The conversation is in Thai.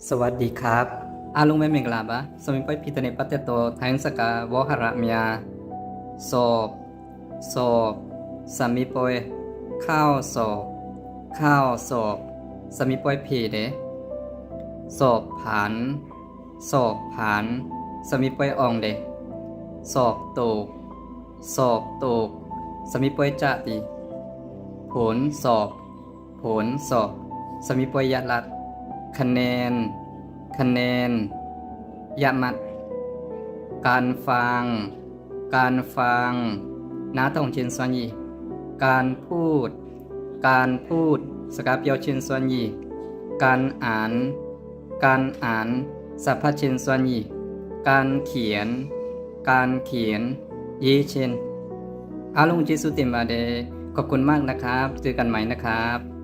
สวัสดีครับอาลุงไม่เมงลาบะสมิปอยพิตเนปัตเตโตไทยสกาวหระเมียสอบสอบสมิปอยข้าวสอบข้าวสอบสมิปอยพีเดสอบผ่านสอบผ่านสมิปอยอองเดสอบตกสอบตกสมิปอยจะติผลสอบผลสอบสมิปอยยัดลัดคะแนนคะแนนยามัดการฟังการฟังนาต้องเชินส่วนยีการพูดการพูดสกาเปียวเชินส่วนยีการอ่านการอ่านสัพพะเชินส่วนยีการเขียนการเขียนยีเชนอาลุงเจสุติมาเดขอบคุณมากนะครับเจอกันใหม่นะครับ